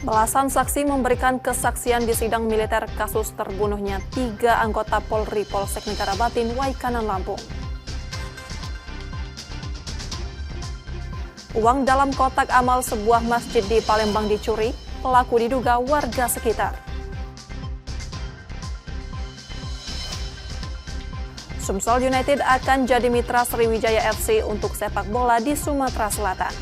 Belasan saksi memberikan kesaksian di sidang militer kasus terbunuhnya 3 anggota Polri Polsek Negara Batin, Waikanan, Lampung. Uang dalam kotak amal sebuah masjid di Palembang dicuri, pelaku diduga warga sekitar. Sumsel United akan jadi mitra Sriwijaya FC untuk sepak bola di Sumatera Selatan.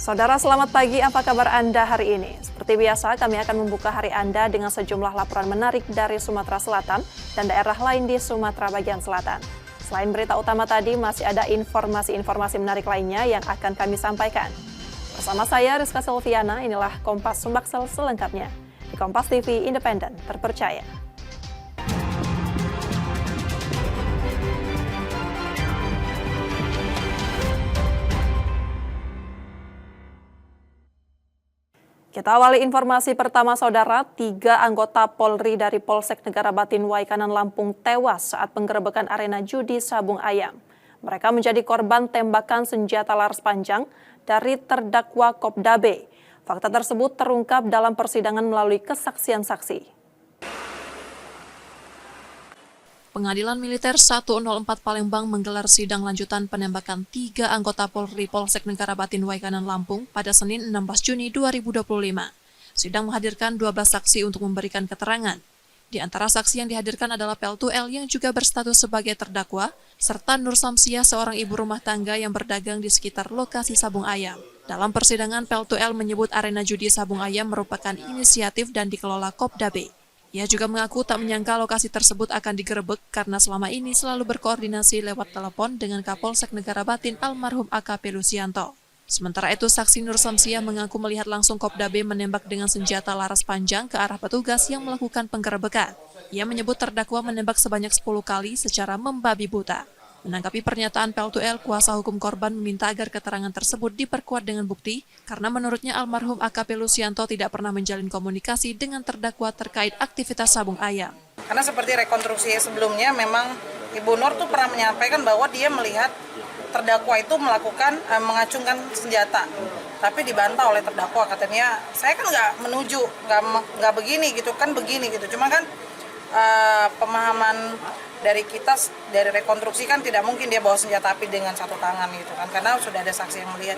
Saudara, selamat pagi. Apa kabar Anda hari ini? Seperti biasa, kami akan membuka hari Anda dengan sejumlah laporan menarik dari Sumatera Selatan dan daerah lain di Sumatera bagian selatan. Selain berita utama tadi, masih ada informasi-informasi menarik lainnya yang akan kami sampaikan. Bersama saya, Rizka Silviana, inilah Kompas Sumbaksel selengkapnya. Di Kompas TV Independen, terpercaya. Kita awali informasi pertama, Saudara. 3 anggota Polri dari Polsek Negara Batin, Waikanan, Lampung tewas saat penggerebekan arena judi Sabung Ayam. Mereka menjadi korban tembakan senjata laras panjang dari terdakwa Kopda B. Fakta tersebut terungkap dalam persidangan melalui kesaksian saksi. Pengadilan Militer 104 Palembang menggelar sidang lanjutan penembakan 3 anggota Polri Polsek Negara Batin, Waikanan, Lampung pada Senin 16 Juni 2025. Sidang menghadirkan 12 saksi untuk memberikan keterangan. Di antara saksi yang dihadirkan adalah Peltu-L yang juga berstatus sebagai terdakwa, serta Nur Samsiah, seorang ibu rumah tangga yang berdagang di sekitar lokasi Sabung Ayam. Dalam persidangan, Peltu-L menyebut arena judi Sabung Ayam merupakan inisiatif dan dikelola Kopda B. Ia juga mengaku tak menyangka lokasi tersebut akan digerebek karena selama ini selalu berkoordinasi lewat telepon dengan Kapolsek Negara Batin almarhum AKP Lusianto. Sementara itu, saksi Nur Samsiah mengaku melihat langsung Kopda B menembak dengan senjata laras panjang ke arah petugas yang melakukan penggerebekan. Ia menyebut terdakwa menembak sebanyak 10 kali secara membabi buta. Menanggapi pernyataan Peltu-L, kuasa hukum korban meminta agar keterangan tersebut diperkuat dengan bukti karena menurutnya almarhum AKP Lusianto tidak pernah menjalin komunikasi dengan terdakwa terkait aktivitas Sabung Ayam. Karena seperti rekonstruksi sebelumnya memang Ibu Nur tuh pernah menyampaikan bahwa dia melihat terdakwa itu melakukan mengacungkan senjata, tapi dibantah oleh terdakwa, katanya saya kan nggak begini gitu kan, begini gitu. Cuma kan pemahaman dari kita, dari rekonstruksi kan tidak mungkin dia bawa senjata api dengan satu tangan gitu kan, karena sudah ada saksi yang melihat.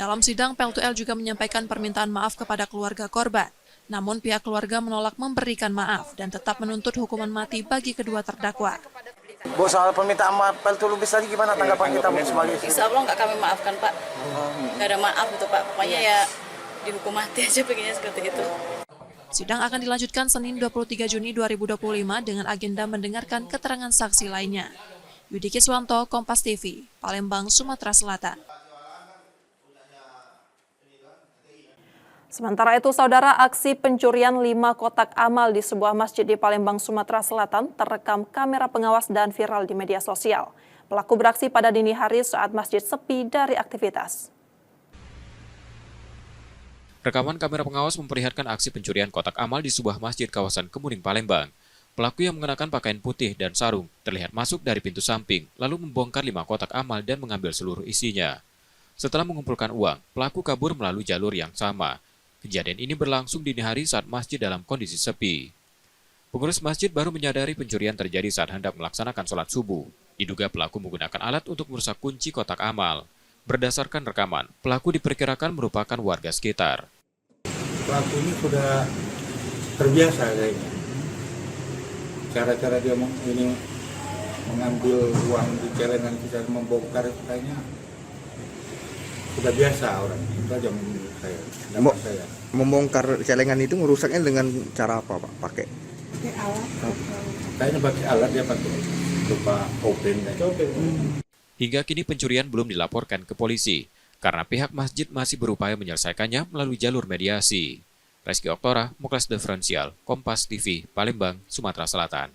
Dalam sidang, Peltu-L juga menyampaikan permintaan maaf kepada keluarga korban. Namun pihak keluarga menolak memberikan maaf dan tetap menuntut hukuman mati bagi kedua terdakwa. Bu, soal permintaan maaf Peltu-L tadi gimana tanggapan kita sebagai? Insya Allah nggak kami maafkan, Pak. Nggak ada maaf itu, Pak. Pokoknya ya dihukum mati aja, pengennya seperti itu. Sidang akan dilanjutkan Senin 23 Juni 2025 dengan agenda mendengarkan keterangan saksi lainnya. Yudi Kiswanto, Kompas TV, Palembang, Sumatera Selatan. Sementara itu, Saudara, aksi pencurian 5 kotak amal di sebuah masjid di Palembang, Sumatera Selatan terekam kamera pengawas dan viral di media sosial. Pelaku beraksi pada dini hari saat masjid sepi dari aktivitas. Rekaman kamera pengawas memperlihatkan aksi pencurian kotak amal di sebuah masjid kawasan Kemuning, Palembang. Pelaku yang mengenakan pakaian putih dan sarung terlihat masuk dari pintu samping, lalu membongkar 5 kotak amal dan mengambil seluruh isinya. Setelah mengumpulkan uang, pelaku kabur melalui jalur yang sama. Kejadian ini berlangsung dini hari saat masjid dalam kondisi sepi. Pengurus masjid baru menyadari pencurian terjadi saat hendak melaksanakan sholat subuh. Diduga pelaku menggunakan alat untuk merusak kunci kotak amal. Berdasarkan rekaman, pelaku diperkirakan merupakan warga sekitar. Pelaku ini sudah terbiasa kayaknya. Cara-cara dia ini mengambil uang di celengan kita, membongkar kayaknya sudah biasa orang. Itu aja menurut saya. Membongkar celengan itu merusaknya dengan cara apa, Pak? Pakai alat. Kayaknya pakai alat, dia pakai berupa obeng. Hingga kini pencurian belum dilaporkan ke polisi, karena pihak masjid masih berupaya menyelesaikannya melalui jalur mediasi. Reski Oktora, Muklas Diferensial, Kompas TV, Palembang, Sumatera Selatan.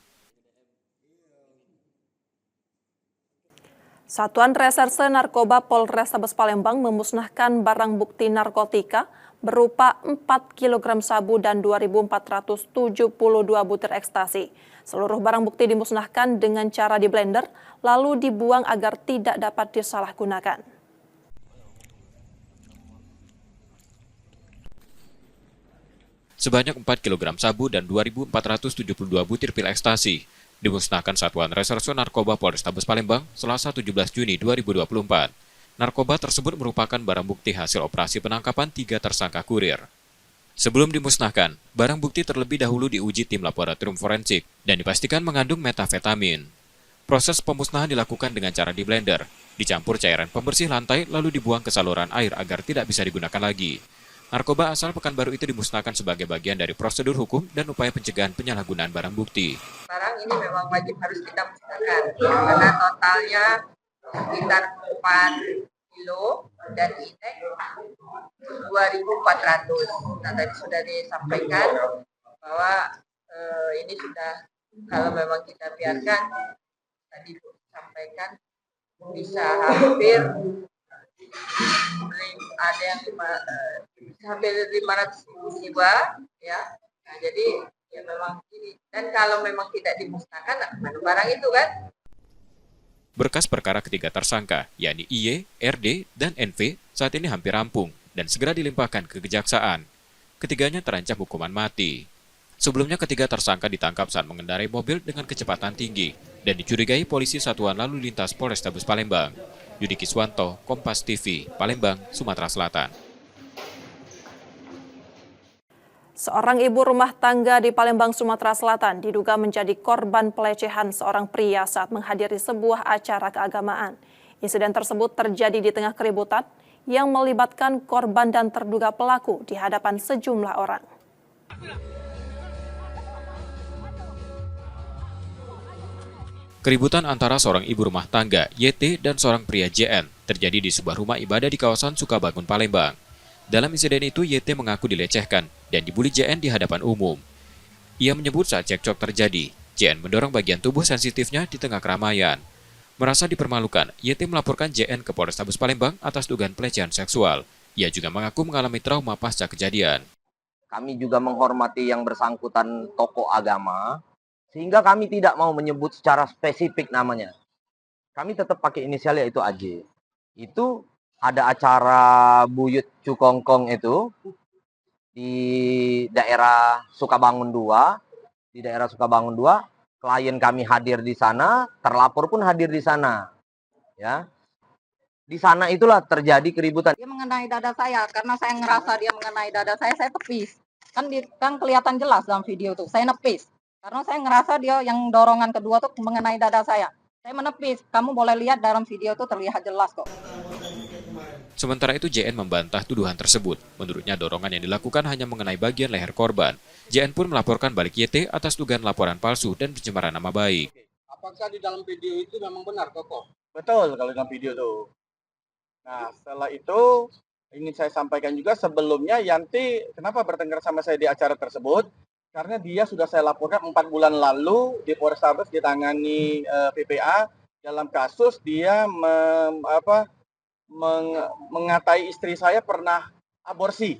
Satuan Reserse Narkoba Polrestabes Palembang memusnahkan barang bukti narkotika berupa 4 kg sabu dan 2.472 butir ekstasi. Seluruh barang bukti dimusnahkan dengan cara diblender, lalu dibuang agar tidak dapat disalahgunakan. Sebanyak 4 kg sabu dan 2.472 butir pil ekstasi dimusnahkan Satuan Reserse Narkoba Polrestabes Palembang Selasa 17 Juni 2024. Narkoba tersebut merupakan barang bukti hasil operasi penangkapan 3 tersangka kurir. Sebelum dimusnahkan, barang bukti terlebih dahulu diuji tim laboratorium forensik dan dipastikan mengandung metafetamin. Proses pemusnahan dilakukan dengan cara diblender, dicampur cairan pembersih lantai lalu dibuang ke saluran air agar tidak bisa digunakan lagi. Narkoba asal Pekanbaru itu dimusnahkan sebagai bagian dari prosedur hukum dan upaya pencegahan penyalahgunaan barang bukti. Barang ini memang wajib harus kita musnahkan karena totalnya sekitar 4 kilo dan indeks 2.400. Nah, tadi sudah disampaikan bahwa ini sudah, kalau memang kita biarkan, tadi disampaikan bisa hampir ada yang hampir 500.000 jiwa, ya. Nah, jadi ya memang ini. Dan kalau memang tidak dimusnahkan, mana barang itu kan? Berkas perkara ketiga tersangka, yakni IY, RD, dan NV, saat ini hampir rampung dan segera dilimpahkan ke kejaksaan. Ketiganya terancam hukuman mati. Sebelumnya ketiga tersangka ditangkap saat mengendarai mobil dengan kecepatan tinggi dan dicurigai polisi Satuan Lalu Lintas Polrestabes Palembang. Yudi Kiswanto, Kompas TV, Palembang, Sumatera Selatan. Seorang ibu rumah tangga di Palembang, Sumatera Selatan diduga menjadi korban pelecehan seorang pria saat menghadiri sebuah acara keagamaan. Insiden tersebut terjadi di tengah keributan yang melibatkan korban dan terduga pelaku di hadapan sejumlah orang. Keributan antara seorang ibu rumah tangga, YT, dan seorang pria JN terjadi di sebuah rumah ibadah di kawasan Sukabangun, Palembang. Dalam insiden itu, YT mengaku dilecehkan dan dibuli JN di hadapan umum. Ia menyebut saat cekcok terjadi, JN mendorong bagian tubuh sensitifnya di tengah keramaian. Merasa dipermalukan, YT melaporkan JN ke Polrestabes Palembang atas dugaan pelecehan seksual. Ia juga mengaku mengalami trauma pasca kejadian. Kami juga menghormati yang bersangkutan tokoh agama, sehingga kami tidak mau menyebut secara spesifik namanya. Kami tetap pakai inisial yaitu AJ. Itu ada acara Buyut Cukongkong itu di daerah Sukabangun 2. Di daerah Sukabangun 2, klien kami hadir di sana, terlapor pun hadir di sana. Ya. Di sana itulah terjadi keributan. Dia mengenai dada saya, karena saya ngerasa dia mengenai dada saya tepis. Kan kelihatan jelas dalam video tuh, saya nepis. Karena saya ngerasa dia yang dorongan kedua tuh mengenai dada saya. Saya menepis, kamu boleh lihat dalam video tuh terlihat jelas kok. Sementara itu JN membantah tuduhan tersebut. Menurutnya dorongan yang dilakukan hanya mengenai bagian leher korban. JN pun melaporkan balik YT atas dugaan laporan palsu dan pencemaran nama baik. Apakah di dalam video itu memang benar, Koko? Betul kalau dalam video tuh. Nah, setelah itu ingin saya sampaikan juga sebelumnya Yanti kenapa bertengkar sama saya di acara tersebut? Karena dia sudah saya laporkan 4 bulan lalu di Polrestabes ditangani PPA dalam kasus dia mengatai istri saya pernah aborsi.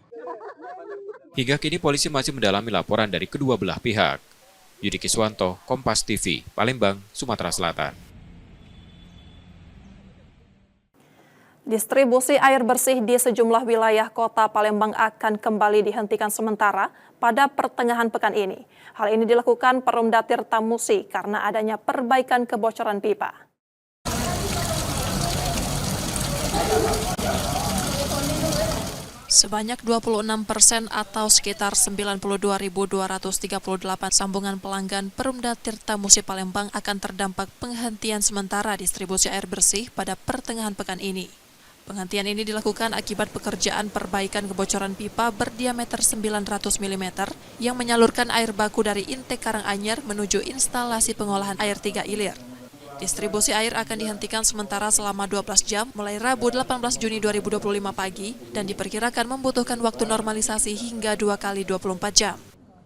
Hingga kini polisi masih mendalami laporan dari kedua belah pihak. Yudi Kiswanto, Kompas TV, Palembang, Sumatera Selatan. Distribusi air bersih di sejumlah wilayah kota Palembang akan kembali dihentikan sementara pada pertengahan pekan ini. Hal ini dilakukan Perumda Tirtamusi karena adanya perbaikan kebocoran pipa. Sebanyak 26% atau sekitar 92.238 sambungan pelanggan Perumda Tirtamusi Palembang akan terdampak penghentian sementara distribusi air bersih pada pertengahan pekan ini. Penghentian ini dilakukan akibat pekerjaan perbaikan kebocoran pipa berdiameter 900 mm yang menyalurkan air baku dari Intek Karanganyar menuju instalasi pengolahan air 3 Ilir. Distribusi air akan dihentikan sementara selama 12 jam mulai Rabu 18 Juni 2025 pagi dan diperkirakan membutuhkan waktu normalisasi hingga 2 kali 24 jam.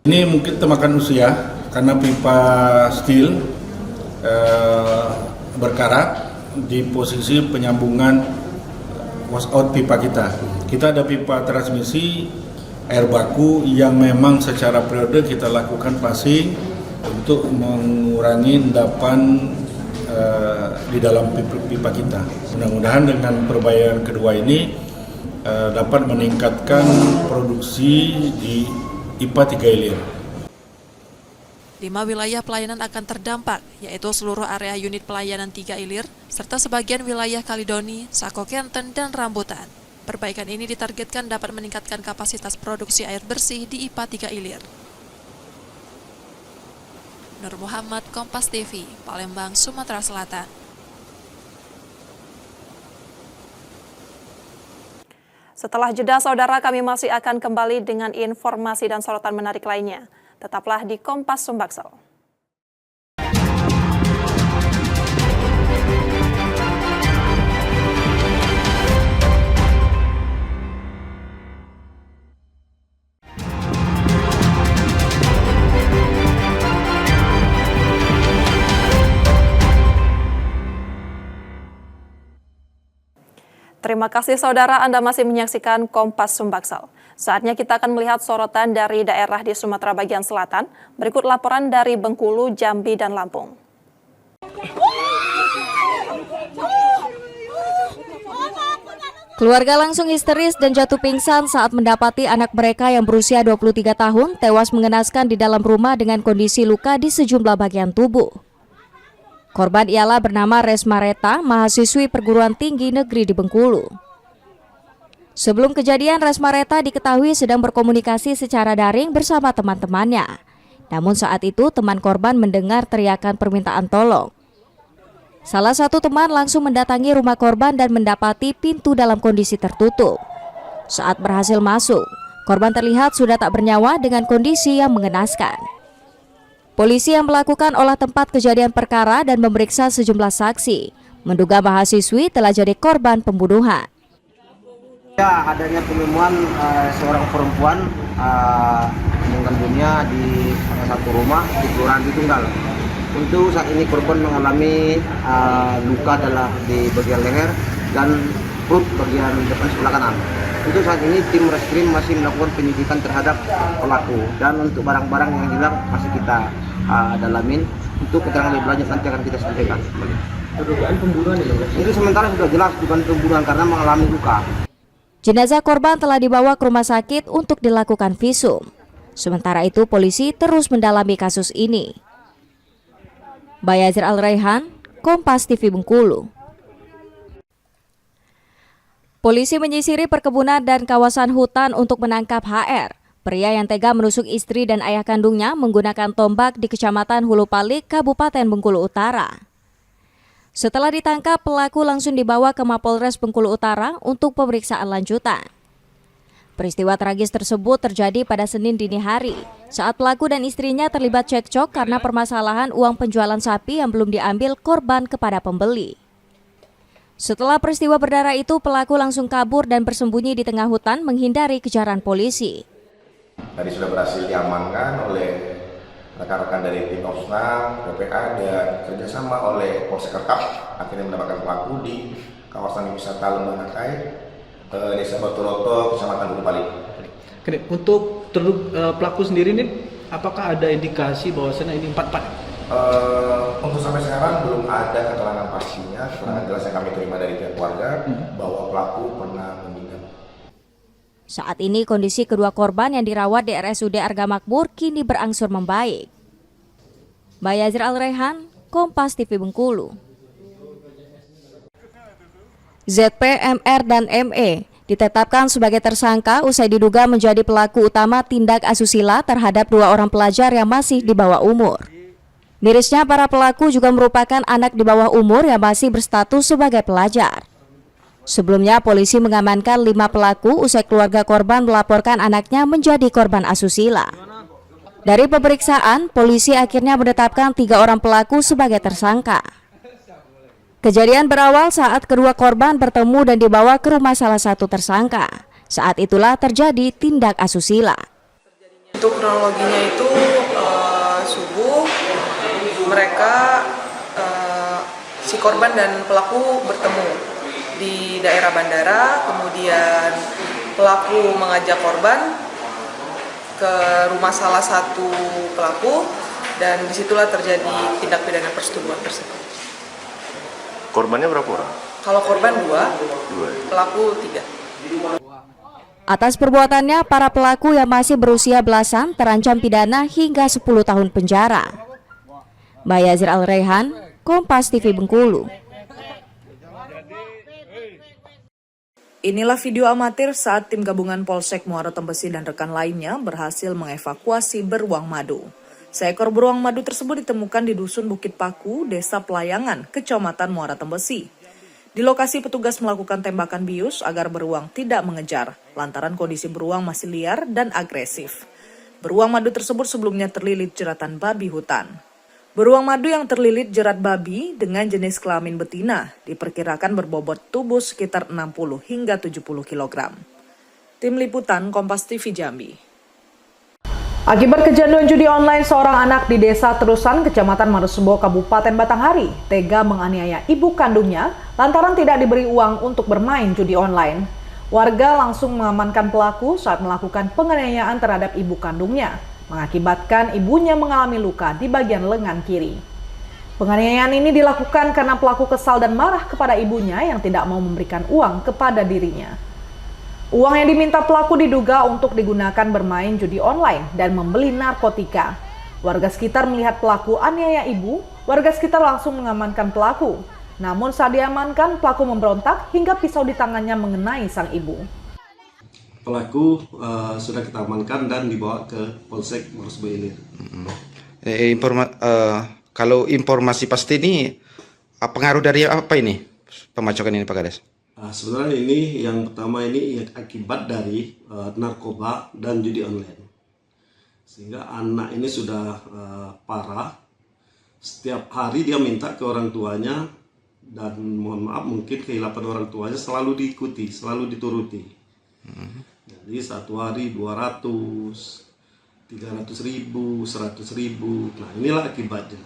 Ini mungkin temakan usia karena pipa steel berkarat di posisi penyambungan washout pipa kita. Kita ada pipa transmisi air baku yang memang secara periode kita lakukan passing untuk mengurangi endapan di dalam pipa kita. Mudah-mudahan dengan perbaikan kedua ini dapat meningkatkan produksi di IPA 3 Ilir. 5 wilayah pelayanan akan terdampak, yaitu seluruh area unit pelayanan 3 Ilir, serta sebagian wilayah Kalidoni, Sakokenten, dan Rambutan. Perbaikan ini ditargetkan dapat meningkatkan kapasitas produksi air bersih di IPA 3 Ilir. Nur Muhammad, Kompas TV, Palembang, Sumatera Selatan. Setelah jeda, saudara, kami masih akan kembali dengan informasi dan sorotan menarik lainnya. Tetaplah di Kompas Sumbaksel. Terima kasih saudara, Anda masih menyaksikan Kompas Sumbaksel. Saatnya kita akan melihat sorotan dari daerah di Sumatera bagian selatan. Berikut laporan dari Bengkulu, Jambi, dan Lampung. Keluarga langsung histeris dan jatuh pingsan saat mendapati anak mereka yang berusia 23 tahun tewas mengenaskan di dalam rumah dengan kondisi luka di sejumlah bagian tubuh. Korban ialah bernama Resmareta, mahasiswi perguruan tinggi negeri di Bengkulu. Sebelum kejadian, Resmareta diketahui sedang berkomunikasi secara daring bersama teman-temannya. Namun saat itu teman korban mendengar teriakan permintaan tolong. Salah satu teman langsung mendatangi rumah korban dan mendapati pintu dalam kondisi tertutup. Saat berhasil masuk, korban terlihat sudah tak bernyawa dengan kondisi yang mengenaskan. Polisi yang melakukan olah tempat kejadian perkara dan memeriksa sejumlah saksi menduga mahasiswi telah jadi korban pembunuhan. Ya, adanya penemuan seorang perempuan meninggal dunia di salah satu rumah di Kelurahan Tunggal. Untuk saat ini korban mengalami luka di bagian leher dan perut bagian depan sebelah kanan. Untuk saat ini tim reskrim masih melakukan penyidikan terhadap pelaku dan untuk barang-barang yang hilang masih kita dalamin. Untuk keterangan lebih lanjut nanti akan kita sampaikan. Dugaan pembunuhan itu sementara sudah jelas bukan pembunuhan karena mengalami luka. Jenazah korban telah dibawa ke rumah sakit untuk dilakukan visum. Sementara itu polisi terus mendalami kasus ini. Bayazir Al-Raihan, Kompas TV Bengkulu. Polisi menyisiri perkebunan dan kawasan hutan untuk menangkap HR, pria yang tega menusuk istri dan ayah kandungnya menggunakan tombak di Kecamatan Hulu Palik, Kabupaten Bengkulu Utara. Setelah ditangkap, pelaku langsung dibawa ke Mapolres Bengkulu Utara untuk pemeriksaan lanjutan. Peristiwa tragis tersebut terjadi pada Senin dini hari, saat pelaku dan istrinya terlibat cekcok karena permasalahan uang penjualan sapi yang belum diambil korban kepada pembeli. Setelah peristiwa berdarah itu, pelaku langsung kabur dan bersembunyi di tengah hutan menghindari kejaran polisi. Tadi sudah berhasil diamankan oleh rekan-rekan dari tim Osnang, PPA, dan kerjasama oleh Polsek Kerkap, akhirnya mendapatkan pelaku di kawasan wisata Lembah Nakai, Desa Batuloto, Kecamatan Hulu Palik. Untuk pelaku sendiri ini, apakah ada indikasi bahwasannya ini 4-4? Untuk sampai sekarang belum ada keterangan pastinya, keterangan jelas yang kami terima dari pihak keluarga bahwa pelaku pernah meninggal. Saat ini kondisi kedua korban yang dirawat di RSUD Arga Makmur kini berangsur membaik. Bayazir Al-Raihan, Kompas TV Bengkulu. ZP, MR, dan ME ditetapkan sebagai tersangka usai diduga menjadi pelaku utama tindak asusila terhadap 2 orang pelajar yang masih di bawah umur. Mirisnya, para pelaku juga merupakan anak di bawah umur yang masih berstatus sebagai pelajar. Sebelumnya, polisi mengamankan 5 pelaku usai keluarga korban melaporkan anaknya menjadi korban asusila. Dari pemeriksaan, polisi akhirnya menetapkan 3 orang pelaku sebagai tersangka. Kejadian berawal saat kedua korban bertemu dan dibawa ke rumah salah satu tersangka. Saat itulah terjadi tindak asusila. Itu kronologinya itu subuh mereka si korban dan pelaku bertemu. di daerah bandara, kemudian pelaku mengajak korban ke rumah salah satu pelaku dan disitulah terjadi tindak pidana persetubuhan tersebut. Korbannya berapa orang? Kalau korban 2, pelaku 3. Atas perbuatannya, para pelaku yang masih berusia belasan terancam pidana hingga 10 tahun penjara. Bayazir Al-Raihan, Kompas TV Bengkulu. Inilah video amatir saat tim gabungan Polsek Muara Tembesi dan rekan lainnya berhasil mengevakuasi beruang madu. Seekor beruang madu tersebut ditemukan di Dusun Bukit Paku, Desa Pelayangan, Kecamatan Muara Tembesi. Di lokasi petugas melakukan tembakan bius agar beruang tidak mengejar, lantaran kondisi beruang masih liar dan agresif. Beruang madu tersebut sebelumnya terlilit jeratan babi hutan. Beruang madu yang terlilit jerat babi dengan jenis kelamin betina diperkirakan berbobot tubuh sekitar 60 hingga 70 kg. Tim Liputan Kompas TV Jambi. Akibat kecanduan judi online, seorang anak di Desa Terusan, Kecamatan Marosebo, Kabupaten Batanghari, tega menganiaya ibu kandungnya lantaran tidak diberi uang untuk bermain judi online. Warga langsung mengamankan pelaku saat melakukan penganiayaan terhadap ibu kandungnya, mengakibatkan ibunya mengalami luka di bagian lengan kiri. Penganiayaan ini dilakukan karena pelaku kesal dan marah kepada ibunya yang tidak mau memberikan uang kepada dirinya. Uang yang diminta pelaku diduga untuk digunakan bermain judi online dan membeli narkotika. Warga sekitar melihat pelaku aniaya ibu, warga sekitar langsung mengamankan pelaku. Namun saat diamankan, pelaku memberontak hingga pisau di tangannya mengenai sang ibu. Pelaku sudah kita amankan dan dibawa ke Polsek Marosebo Ilir. Kalau informasi pasti ini pengaruh dari apa ini pemacokan ini Pak Kades? Sebenarnya ini yang pertama ini akibat dari narkoba dan judi online. Sehingga anak ini sudah parah. Setiap hari dia minta ke orang tuanya dan mohon maaf mungkin kehilapan orang tuanya selalu diikuti, selalu dituruti. Jadi satu hari 200, 300 ribu, 100 ribu. Nah inilah akibatnya.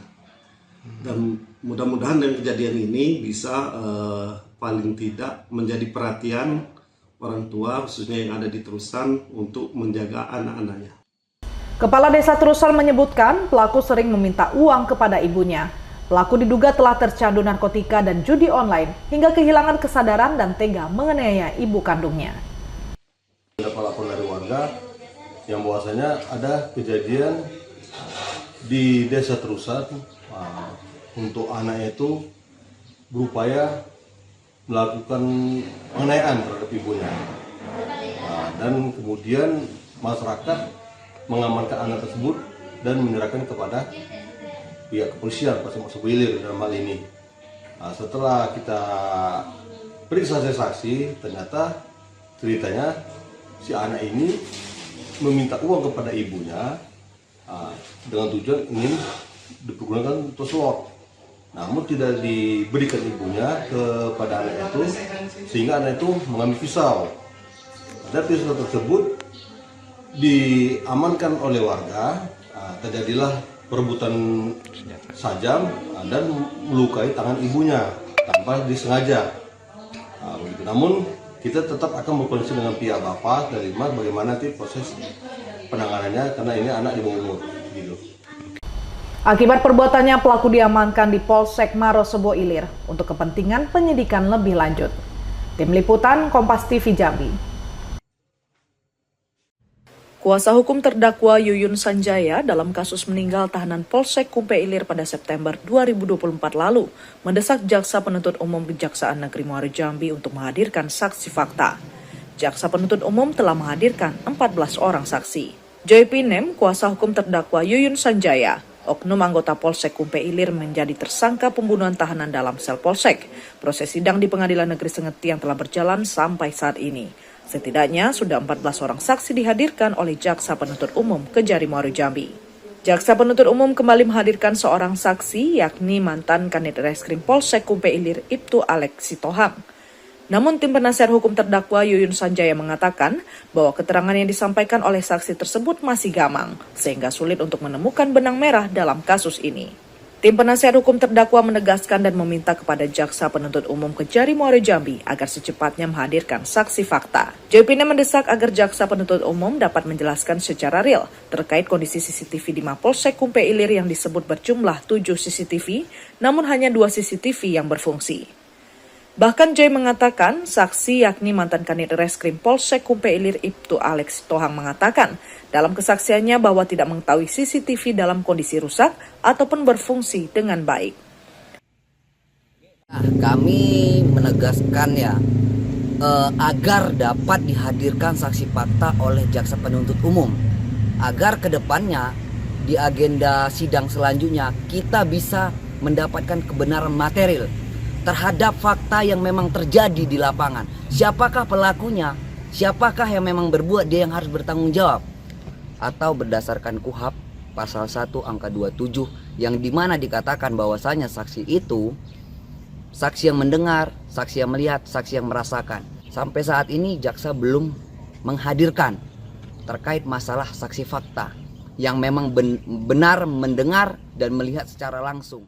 Dan mudah-mudahan dengan kejadian ini bisa paling tidak menjadi perhatian orang tua khususnya yang ada di Terusan untuk menjaga anak-anaknya. Kepala Desa Terusan menyebutkan pelaku sering meminta uang kepada ibunya. Pelaku diduga telah tercandu narkotika dan judi online hingga kehilangan kesadaran dan tega menganiaya ibu kandungnya. Ada laporan dari warga yang bahwasanya ada kejadian di Desa Terusan untuk anaknya itu berupaya melakukan penganiayaan terhadap ibunya. Dan kemudian masyarakat mengamankan anak tersebut dan menyerahkan kepada pihak kepolisian Polsek Marosebo Ilir dalam hal ini. Setelah kita periksa saksi, ternyata ceritanya si anak ini meminta uang kepada ibunya dengan tujuan ingin dipergunakan untuk slot. Namun tidak diberikan ibunya kepada anak itu, sehingga anak itu mengambil pisau. Dan pisau tersebut diamankan oleh warga, terjadilah perebutan sajam dan melukai tangan ibunya tanpa disengaja. Namun kita tetap akan berkoordinasi dengan pihak bapak dan ibu bagaimana nanti proses penanganannya karena ini anak di bawah umur. Gitu. Akibat perbuatannya, pelaku diamankan di Polsek Marosebo Ilir untuk kepentingan penyidikan lebih lanjut. Tim Liputan Kompas TV Jambi. Kuasa hukum terdakwa Yuyun Sanjaya dalam kasus meninggal tahanan Polsek Kumpe Ilir pada September 2024 lalu mendesak Jaksa Penuntut Umum Kejaksaan Negeri Muara Jambi untuk menghadirkan saksi fakta. Jaksa Penuntut Umum telah menghadirkan 14 orang saksi. Joy Pinem, kuasa hukum terdakwa Yuyun Sanjaya, oknum anggota Polsek Kumpe Ilir menjadi tersangka pembunuhan tahanan dalam sel Polsek. Proses sidang di Pengadilan Negeri Sengetiang telah berjalan sampai saat ini. Setidaknya sudah 14 orang saksi dihadirkan oleh Jaksa Penuntut Umum Kejari Muara Jambi. Jaksa Penuntut Umum kembali menghadirkan seorang saksi, yakni mantan Kanit Reskrim Polsek Kumpe Ilir Ibtu Alex Sitohang. Namun tim penasihat hukum terdakwa Yuyun Sanjaya mengatakan bahwa keterangan yang disampaikan oleh saksi tersebut masih gamang, sehingga sulit untuk menemukan benang merah dalam kasus ini. Tim penasihat hukum terdakwa menegaskan dan meminta kepada Jaksa Penuntut Umum Kejari Muara Jambi agar secepatnya menghadirkan saksi fakta. Joy Pina mendesak agar Jaksa Penuntut Umum dapat menjelaskan secara real terkait kondisi CCTV di Mapolsek Kumpe Ilir yang disebut berjumlah 7 CCTV, namun hanya 2 CCTV yang berfungsi. Bahkan Joy mengatakan saksi yakni mantan Kanit Reskrim Polsek Kumpe Ilir Ibtu Alex Tohang mengatakan dalam kesaksiannya bahwa tidak mengetahui CCTV dalam kondisi rusak ataupun berfungsi dengan baik. Kami menegaskan agar dapat dihadirkan saksi fakta oleh Jaksa Penuntut Umum agar kedepannya di agenda sidang selanjutnya kita bisa mendapatkan kebenaran material terhadap fakta yang memang terjadi di lapangan. Siapakah pelakunya? Siapakah yang memang berbuat, dia yang harus bertanggung jawab. Atau berdasarkan KUHP pasal 1 angka 27 yang dimana dikatakan bahwasanya saksi itu saksi yang mendengar, saksi yang melihat, saksi yang merasakan. Sampai saat ini jaksa belum menghadirkan terkait masalah saksi fakta yang memang benar mendengar dan melihat secara langsung.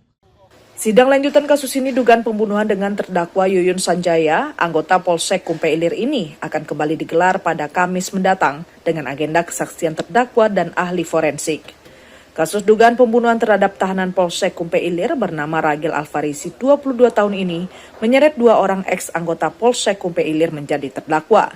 Sidang lanjutan kasus ini dugaan pembunuhan dengan terdakwa Yuyun Sanjaya, anggota Polsek Kumpe Ilir ini akan kembali digelar pada Kamis mendatang dengan agenda kesaksian terdakwa dan ahli forensik. Kasus dugaan pembunuhan terhadap tahanan Polsek Kumpe Ilir bernama Ragil Alfarisi 22 tahun ini menyeret 2 orang ex-anggota Polsek Kumpe Ilir menjadi terdakwa.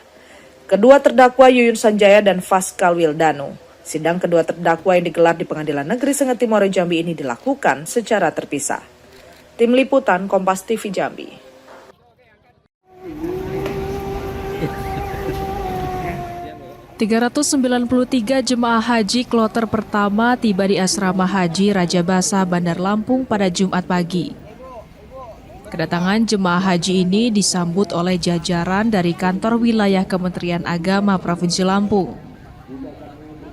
Kedua terdakwa Yuyun Sanjaya dan Faskal Wildanu. Sidang kedua terdakwa yang digelar di Pengadilan Negeri Sengeti Muara Jambi ini dilakukan secara terpisah. Tim Liputan Kompas TV Jambi. ...393 jemaah haji kloter pertama tiba di Asrama Haji Raja Basa Bandar Lampung pada Jumat pagi. Kedatangan jemaah haji ini disambut oleh jajaran dari kantor wilayah Kementerian Agama Provinsi Lampung.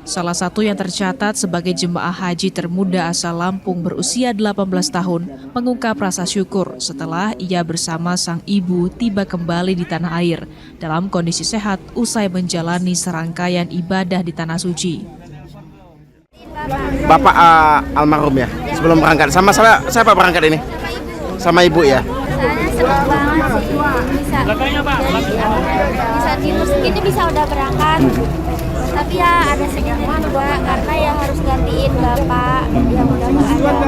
Salah satu yang tercatat sebagai jemaah haji termuda asal Lampung berusia 18 tahun mengungkap rasa syukur setelah ia bersama sang ibu tiba kembali di tanah air dalam kondisi sehat usai menjalani serangkaian ibadah di Tanah Suci. Bapak almarhum ya, sebelum berangkat. Sama siapa berangkat ini? Sama ibu ya? Senang banget sih bisa tidur segini bisa udah berangkat. Tapi ya ada sedikit juga karena ya harus gantiin bapak yang udah ada.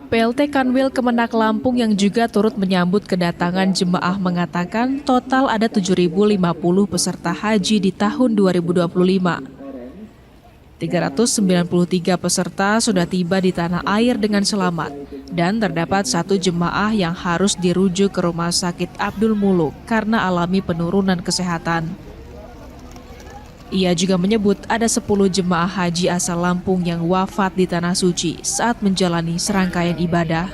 PLT Kanwil Kemenak Lampung yang juga turut menyambut kedatangan jemaah mengatakan total ada 7.050 peserta haji di tahun 2025. 393 peserta sudah tiba di tanah air dengan selamat dan terdapat 1 jemaah yang harus dirujuk ke Rumah Sakit Abdul Muluk karena alami penurunan kesehatan. Ia juga menyebut ada 10 jemaah haji asal Lampung yang wafat di Tanah Suci saat menjalani serangkaian ibadah.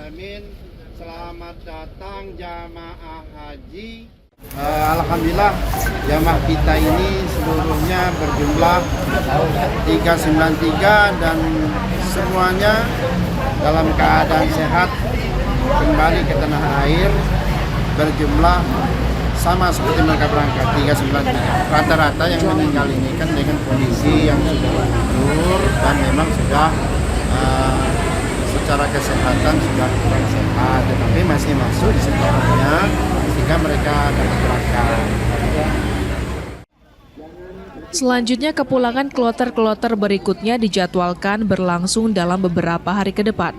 Selamat datang jamaah haji. Alhamdulillah jamaah kita ini seluruhnya berjumlah 393 dan semuanya dalam keadaan sehat kembali ke tanah air berjumlah sama seperti mereka berangkat 393. Rata-rata yang meninggal ini kan dengan kondisi yang sudah gugur dan memang sudah secara kesehatan sudah kurang sehat, tetapi masih masuk di setelahnya sehingga mereka dapat berangkat. Selanjutnya kepulangan kloter-kloter berikutnya dijadwalkan berlangsung dalam beberapa hari ke depan.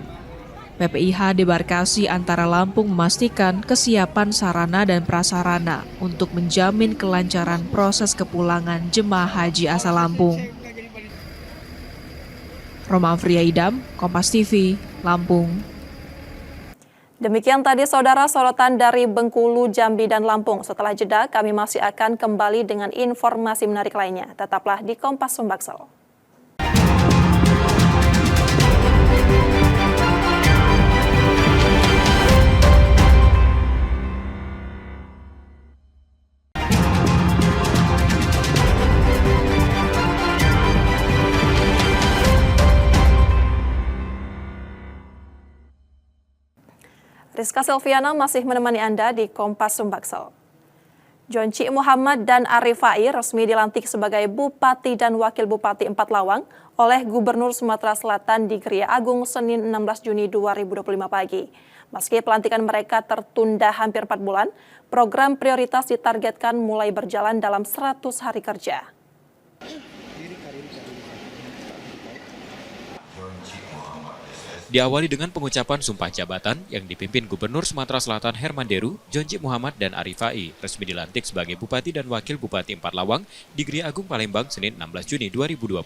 PPIH Debarkasi Antara Lampung memastikan kesiapan sarana dan prasarana untuk menjamin kelancaran proses kepulangan jemaah haji asal Lampung. Roma Afria Idam, Kompas TV, Lampung. Demikian tadi saudara sorotan dari Bengkulu, Jambi, dan Lampung. Setelah jeda kami masih akan kembali dengan informasi menarik lainnya. Tetaplah di Kompas Sumbaksel. Rizka Selviana masih menemani Anda di Kompas Sumbaksel. Jonci Muhammad dan Arifai resmi dilantik sebagai Bupati dan Wakil Bupati Empat Lawang oleh Gubernur Sumatera Selatan di Gria Agung Senin 16 Juni 2025 pagi. Meski pelantikan mereka tertunda hampir 4 bulan, program prioritas ditargetkan mulai berjalan dalam 100 hari kerja. Diawali dengan pengucapan sumpah jabatan yang dipimpin Gubernur Sumatera Selatan Herman Deru, Jonci Muhammad dan Arifai resmi dilantik sebagai Bupati dan Wakil Bupati Empat Lawang di Gria Agung Palembang Senin 16 Juni 2025.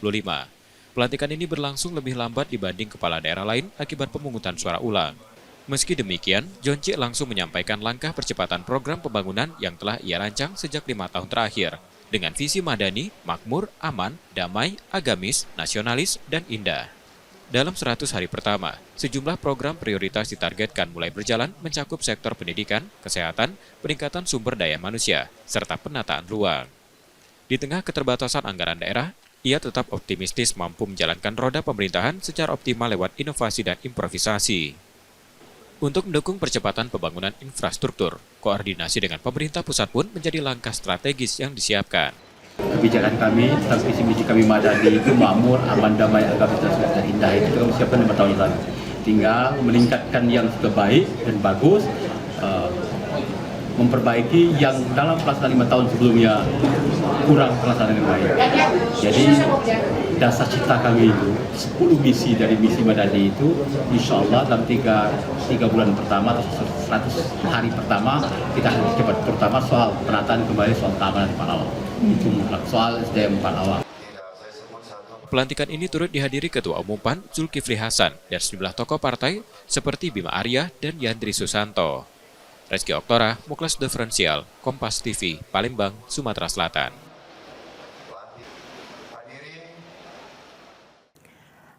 Pelantikan ini berlangsung lebih lambat dibanding kepala daerah lain akibat pemungutan suara ulang. Meski demikian, Jonci langsung menyampaikan langkah percepatan program pembangunan yang telah ia rancang sejak 5 tahun terakhir, dengan visi madani, makmur, aman, damai, agamis, nasionalis, dan indah. Dalam 100 hari pertama, sejumlah program prioritas ditargetkan mulai berjalan mencakup sektor pendidikan, kesehatan, peningkatan sumber daya manusia, serta penataan ruang. Di tengah keterbatasan anggaran daerah, ia tetap optimistis mampu menjalankan roda pemerintahan secara optimal lewat inovasi dan improvisasi. Untuk mendukung percepatan pembangunan infrastruktur, koordinasi dengan pemerintah pusat pun menjadi langkah strategis yang disiapkan. Kebijakan kami tentang visi-misi kami madani itu makmur, aman, damai, agamis, dan indah itu kami siapkan 5 tahun yang lalu. Tinggal meningkatkan yang sudah baik dan bagus, memperbaiki yang dalam pelaksanaan 5 tahun sebelumnya kurang pelaksanaan dengan baik. Jadi dasar cita kami itu 10 misi dari misi madani itu insya Allah dalam 3 bulan pertama atau 100 hari pertama kita harus cepat, terutama soal penataan kembali soal keamanan di Palawang. Itu soal SDM Palawang. Pelantikan ini turut dihadiri Ketua Umum PAN Zulkifli Hasan dan sejumlah tokoh partai seperti Bima Arya dan Yandri Susanto. Reski Oktora, Muklas Diferensial, Kompas TV, Palembang, Sumatera Selatan.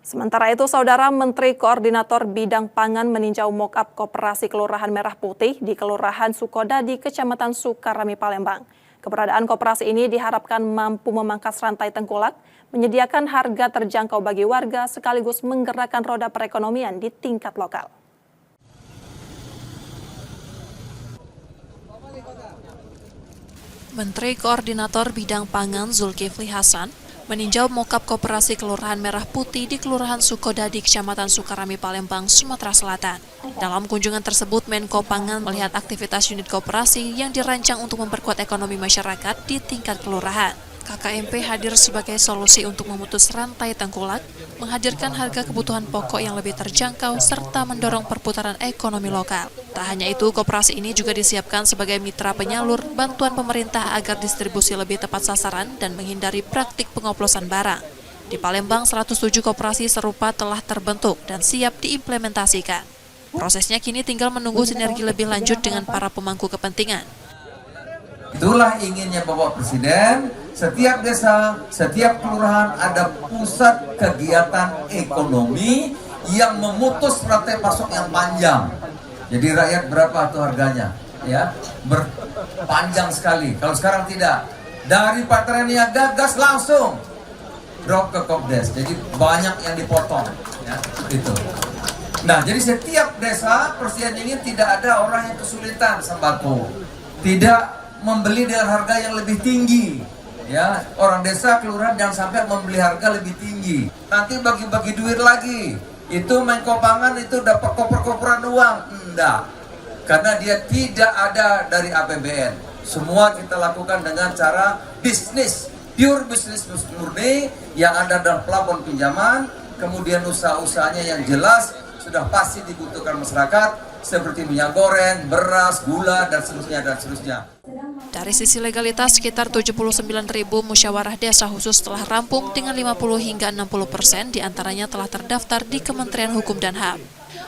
Sementara itu, Saudara Menteri Koordinator Bidang Pangan meninjau mock-up Koperasi Kelurahan Merah Putih di Kelurahan Sukodadi, Kecamatan Sukarami, Palembang. Keberadaan koperasi ini diharapkan mampu memangkas rantai tengkulak, menyediakan harga terjangkau bagi warga, sekaligus menggerakkan roda perekonomian di tingkat lokal. Menteri Koordinator Bidang Pangan Zulkifli Hasan meninjau mock-up Koperasi Kelurahan Merah Putih di Kelurahan Sukodadi, Kecamatan Sukarami, Palembang, Sumatera Selatan. Dalam kunjungan tersebut, Menko Pangan melihat aktivitas unit koperasi yang dirancang untuk memperkuat ekonomi masyarakat di tingkat kelurahan. KKMP hadir sebagai solusi untuk memutus rantai tengkulak, menghadirkan harga kebutuhan pokok yang lebih terjangkau, serta mendorong perputaran ekonomi lokal. Tak hanya itu, koperasi ini juga disiapkan sebagai mitra penyalur bantuan pemerintah agar distribusi lebih tepat sasaran dan menghindari praktik pengoplosan barang. Di Palembang, 107 koperasi serupa telah terbentuk dan siap diimplementasikan. Prosesnya kini tinggal menunggu sinergi lebih lanjut dengan para pemangku kepentingan. Itulah inginnya Bapak Presiden, setiap desa, setiap kelurahan ada pusat kegiatan ekonomi yang memutus rantai pasok yang panjang. Jadi rakyat berapa tuh harganya? Ya, berpanjang sekali. Kalau sekarang tidak. Dari Patrania Niaga gas langsung drop ke Kopdes. Jadi banyak yang dipotong, ya, itu. Nah, jadi setiap desa Presiden ingin tidak ada orang yang kesulitan sembako. Tidak membeli dengan harga yang lebih tinggi, ya, orang desa kelurahan jangan sampai membeli harga lebih tinggi. Nanti bagi-bagi duit lagi, itu Menko Pangan itu dapat koper-koperan uang, enggak, karena dia tidak ada dari APBN. Semua kita lakukan dengan cara bisnis, pure bisnis murni yang ada dalam plafon pinjaman, kemudian usaha-usahanya yang jelas sudah pasti dibutuhkan masyarakat, seperti minyak goreng, beras, gula, dan seterusnya, dan seterusnya. Dari sisi legalitas, sekitar 79.000 musyawarah desa khusus telah rampung dengan 50 hingga 60% diantaranya telah terdaftar di Kementerian Hukum dan HAM.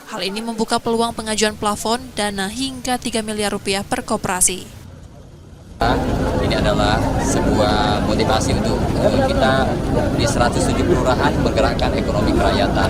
Hal ini membuka peluang pengajuan plafon dana hingga 3 miliar rupiah per koperasi. Ini adalah sebuah motivasi untuk kita di 107 kelurahan menggerakkan ekonomi kerakyatan.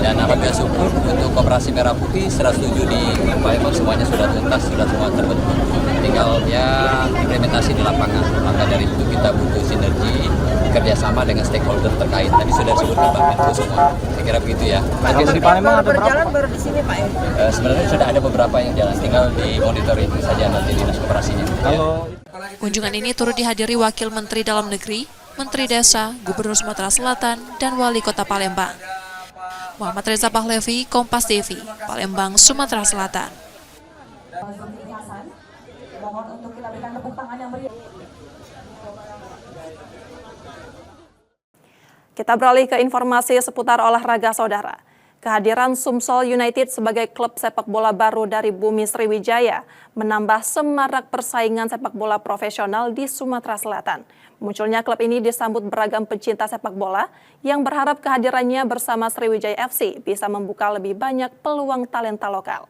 Dan alhamdulillah syukur untuk Koperasi Merah Putih 107 di Palembang semuanya sudah tuntas, sudah semua terbentuk. Tinggal ya implementasi di lapangan. Maka dari itu kita butuh sinergi kerjasama dengan stakeholder terkait. Tadi sudah disebutkan Pak Menko semua. Saya kira begitu ya. Kalau di Palembang ada berjalan baru di sini Pak ya? Sebenarnya sudah ada beberapa yang jalan, tinggal di monitoring saja nanti dinas koperasinya. Kalau Kunjungan ini turut dihadiri Wakil Menteri Dalam Negeri, Menteri Desa, Gubernur Sumatera Selatan, dan Wali Kota Palembang. Muhammad Reza Pahlevi, Kompas TV, Palembang, Sumatera Selatan. Kita beralih ke informasi seputar olahraga, saudara. Kehadiran Sumsel United sebagai klub sepak bola baru dari Bumi Sriwijaya menambah semarak persaingan sepak bola profesional di Sumatera Selatan. Munculnya klub ini disambut beragam pecinta sepak bola yang berharap kehadirannya bersama Sriwijaya FC bisa membuka lebih banyak peluang talenta lokal.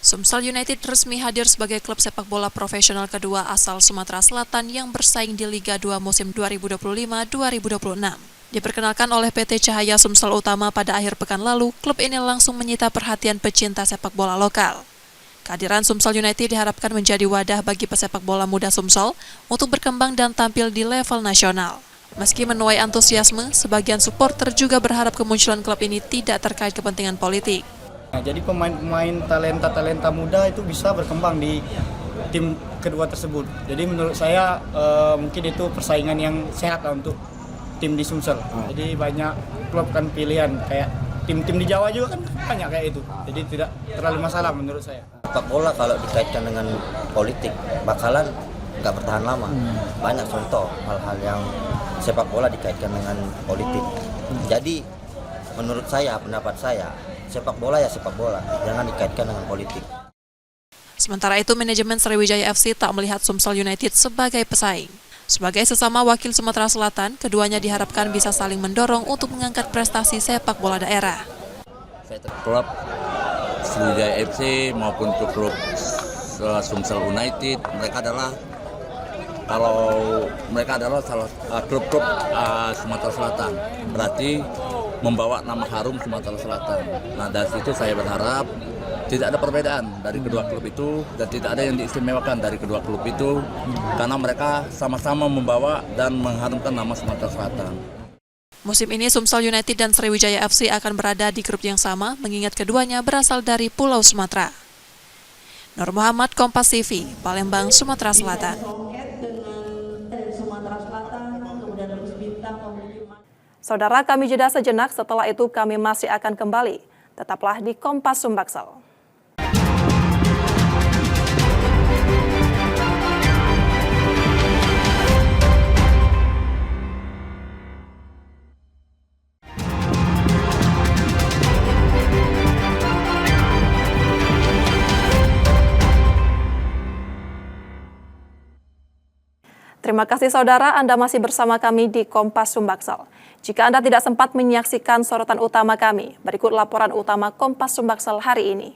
Sumsel United resmi hadir sebagai klub sepak bola profesional kedua asal Sumatera Selatan yang bersaing di Liga 2 musim 2025-2026. Diperkenalkan oleh PT Cahaya Sumsel Utama pada akhir pekan lalu, klub ini langsung menyita perhatian pecinta sepak bola lokal. Kehadiran Sumsel United diharapkan menjadi wadah bagi pesepak bola muda Sumsel untuk berkembang dan tampil di level nasional. Meski menuai antusiasme, sebagian supporter juga berharap kemunculan klub ini tidak terkait kepentingan politik. Nah, jadi pemain-pemain talenta muda itu bisa berkembang di tim kedua tersebut. Jadi menurut saya mungkin itu persaingan yang sehat lah untuk tim di Sumsel. Jadi banyak klub kan pilihan, kayak tim-tim di Jawa juga kan banyak kayak itu. Jadi tidak terlalu masalah menurut saya. Sepak bola kalau dikaitkan dengan politik bakalan nggak bertahan lama. Banyak contoh hal-hal yang sepak bola dikaitkan dengan politik. Jadi menurut saya, pendapat saya, sepak bola ya sepak bola, jangan dikaitkan dengan politik. Sementara itu, manajemen Sriwijaya FC tak melihat Sumsel United sebagai pesaing. Sebagai sesama wakil Sumatera Selatan, keduanya diharapkan bisa saling mendorong untuk mengangkat prestasi sepak bola daerah. Klub Sriwijaya FC maupun klub Sumsel United, mereka adalah salah klub-klub Sumatera Selatan. Berarti membawa nama harum Sumatera Selatan. Nah, dari situ saya berharap tidak ada perbedaan dari kedua klub itu dan tidak ada yang diistimewakan dari kedua klub itu karena mereka sama-sama membawa dan mengharumkan nama Sumatera Selatan. Musim ini Sumsel United dan Sriwijaya FC akan berada di grup yang sama mengingat keduanya berasal dari Pulau Sumatera. Nur Muhammad, Kompas TV, Palembang, Sumatera Selatan. Saudara, kami jeda sejenak, setelah itu kami masih akan kembali. Tetaplah di Kompas Sumbaksel. Terima kasih saudara, Anda masih bersama kami di Kompas Sumbaksel. Jika Anda tidak sempat menyaksikan sorotan utama kami, berikut laporan utama Kompas Sumbaksel hari ini.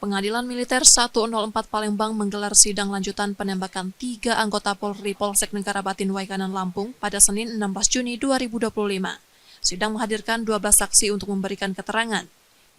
Pengadilan Militer 104 Palembang menggelar sidang lanjutan penembakan 3 anggota Polri Polsek Negara Batin Waikanan Lampung pada Senin 16 Juni 2025. Sidang menghadirkan 12 saksi untuk memberikan keterangan.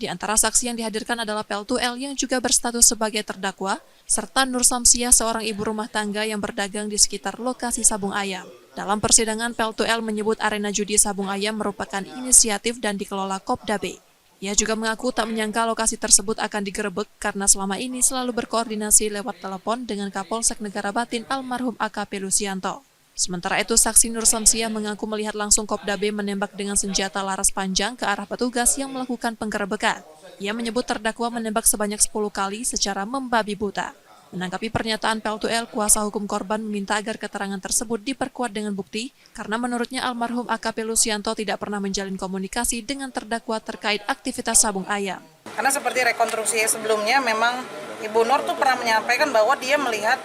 Di antara saksi yang dihadirkan adalah Pel2L yang juga berstatus sebagai terdakwa, serta Nur Samsiah, seorang ibu rumah tangga yang berdagang di sekitar lokasi sabung ayam. Dalam persidangan, Pel2L menyebut arena judi sabung ayam merupakan inisiatif dan dikelola Kopda B. Ia juga mengaku tak menyangka lokasi tersebut akan digerebek karena selama ini selalu berkoordinasi lewat telepon dengan Kapolsek Negara Batin almarhum AKP Lusianto. Sementara itu, saksi Nur Samsiah mengaku melihat langsung Kopda B menembak dengan senjata laras panjang ke arah petugas yang melakukan penggerebekan. Ia menyebut terdakwa menembak sebanyak 10 kali secara membabi buta. Menanggapi pernyataan Pel2L, kuasa hukum korban meminta agar keterangan tersebut diperkuat dengan bukti, karena menurutnya almarhum AKP Lusianto tidak pernah menjalin komunikasi dengan terdakwa terkait aktivitas sabung ayam. Karena seperti rekonstruksi sebelumnya, memang Ibu Nur tuh pernah menyampaikan bahwa dia melihat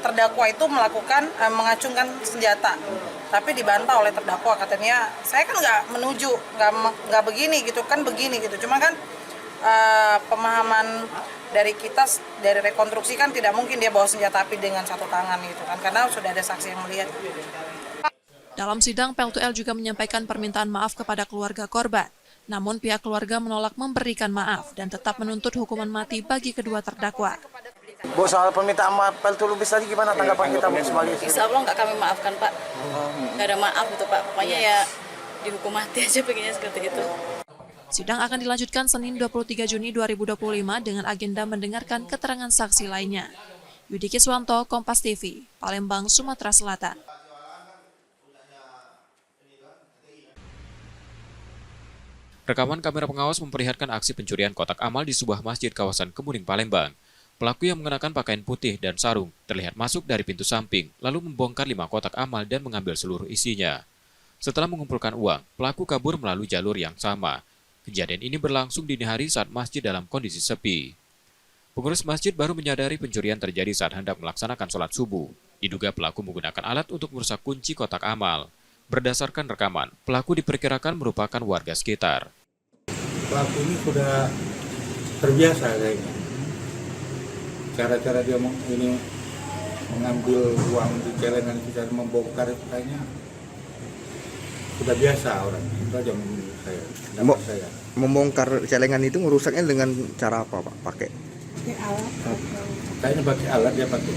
terdakwa itu mengacungkan senjata, tapi dibantah oleh terdakwa, katanya saya kan nggak begini gitu kan, begini gitu. Cuma kan pemahaman dari kita dari rekonstruksi kan tidak mungkin dia bawa senjata api dengan satu tangan gitu kan, karena sudah ada saksi yang melihat. Dalam sidang, Pel2L juga menyampaikan permintaan maaf kepada keluarga korban. Namun pihak keluarga menolak memberikan maaf dan tetap menuntut hukuman mati bagi kedua terdakwa. Bu, soal permintaan maaf Pel2L tadi gimana tanggapan kita sebagai? Insya Allah nggak kami maafkan Pak, nggak ada maaf gitu Pak, pokoknya ya dihukum mati aja, pengennya seperti itu. Sidang akan dilanjutkan Senin 23 Juni 2025 dengan agenda mendengarkan keterangan saksi lainnya. Yudi Kiswanto, Kompas TV, Palembang, Sumatera Selatan. Rekaman kamera pengawas memperlihatkan aksi pencurian kotak amal di sebuah masjid kawasan Kemuning, Palembang. Pelaku yang mengenakan pakaian putih dan sarung terlihat masuk dari pintu samping, lalu membongkar 5 kotak amal dan mengambil seluruh isinya. Setelah mengumpulkan uang, pelaku kabur melalui jalur yang sama. Kejadian ini berlangsung dini hari saat masjid dalam kondisi sepi. Pengurus masjid baru menyadari pencurian terjadi saat hendak melaksanakan sholat subuh. Diduga pelaku menggunakan alat untuk merusak kunci kotak amal. Berdasarkan rekaman, pelaku diperkirakan merupakan warga sekitar. Pelaku ini sudah terbiasa kayaknya. Cara-cara dia mengambil uang di celengan kita, membongkar itu kayaknya sudah biasa orang. Itu aja menurut saya. Membongkar celengan itu merusaknya dengan cara apa, Pak? Pakai alat. Kayaknya pakai alat, dia pakai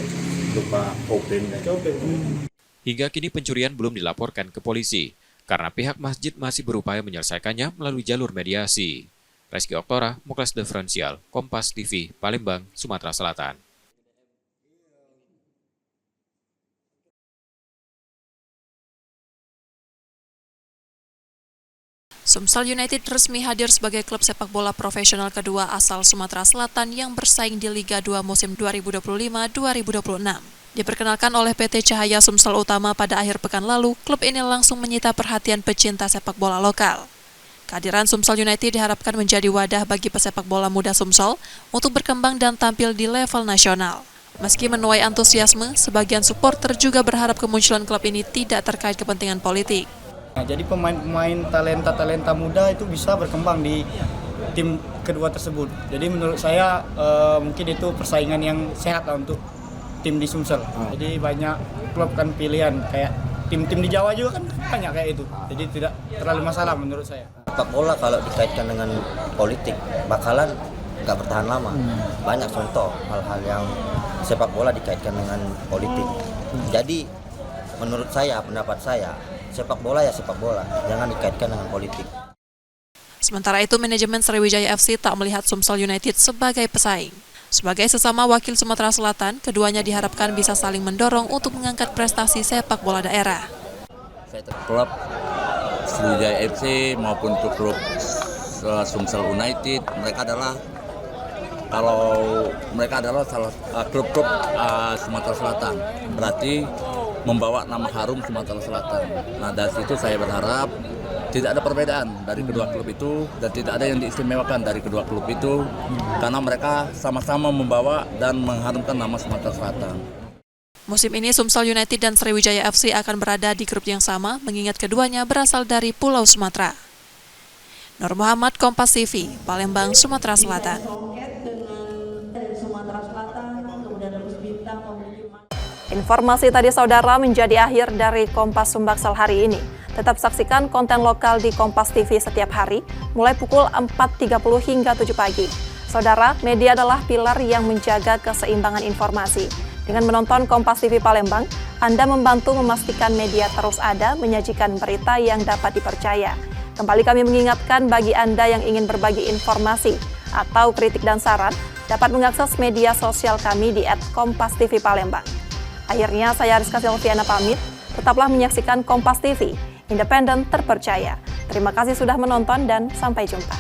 lupa open. Hingga kini pencurian belum dilaporkan ke polisi, karena pihak masjid masih berupaya menyelesaikannya melalui jalur mediasi. Reski Oktora, Muklas Diferensial, Kompas TV, Palembang, Sumatera Selatan. Sumsel United resmi hadir sebagai klub sepak bola profesional kedua asal Sumatera Selatan yang bersaing di Liga 2 musim 2025-2026. Diperkenalkan oleh PT Cahaya Sumsel Utama pada akhir pekan lalu, klub ini langsung menyita perhatian pecinta sepak bola lokal. Kehadiran Sumsel United diharapkan menjadi wadah bagi pesepak bola muda Sumsel untuk berkembang dan tampil di level nasional. Meski menuai antusiasme, sebagian supporter juga berharap kemunculan klub ini tidak terkait kepentingan politik. Nah, jadi pemain-pemain talenta muda itu bisa berkembang di tim kedua tersebut. Jadi menurut saya mungkin itu persaingan yang sehat lah untuk tim di Sumsel. Jadi banyak klub kan pilihan, kayak tim-tim di Jawa juga kan banyak kayak itu. Jadi tidak terlalu masalah menurut saya. Sepak bola kalau dikaitkan dengan politik bakalan nggak bertahan lama. Banyak contoh hal-hal yang sepak bola dikaitkan dengan politik. Jadi menurut saya, pendapat saya, sepak bola ya sepak bola, jangan dikaitkan dengan politik. Sementara itu, manajemen Sriwijaya FC tak melihat Sumsel United sebagai pesaing. Sebagai sesama wakil Sumatera Selatan, keduanya diharapkan bisa saling mendorong untuk mengangkat prestasi sepak bola daerah. Klub Sriwijaya FC maupun klub Sumsel United, mereka adalah salah klub-klub Sumatera Selatan. Berarti membawa nama harum Sumatera Selatan. Nah, dari situ saya berharap tidak ada perbedaan dari kedua klub itu dan tidak ada yang diistimewakan dari kedua klub itu karena mereka sama-sama membawa dan mengharumkan nama Sumatera Selatan. Musim ini Sumsel United dan Sriwijaya FC akan berada di grup yang sama mengingat keduanya berasal dari Pulau Sumatera. Nur Muhammad, Kompas TV, Palembang, Sumatera Selatan. Informasi tadi saudara menjadi akhir dari Kompas Sumbaksel hari ini. Tetap saksikan konten lokal di Kompas TV setiap hari, mulai pukul 4.30 hingga 7 pagi. Saudara, media adalah pilar yang menjaga keseimbangan informasi. Dengan menonton Kompas TV Palembang, Anda membantu memastikan media terus ada menyajikan berita yang dapat dipercaya. Kembali kami mengingatkan bagi Anda yang ingin berbagi informasi atau kritik dan saran, dapat mengakses media sosial kami di @KompasTV Palembang. Akhirnya saya Rizka Silviana pamit, tetaplah menyaksikan Kompas TV, independen terpercaya. Terima kasih sudah menonton dan sampai jumpa.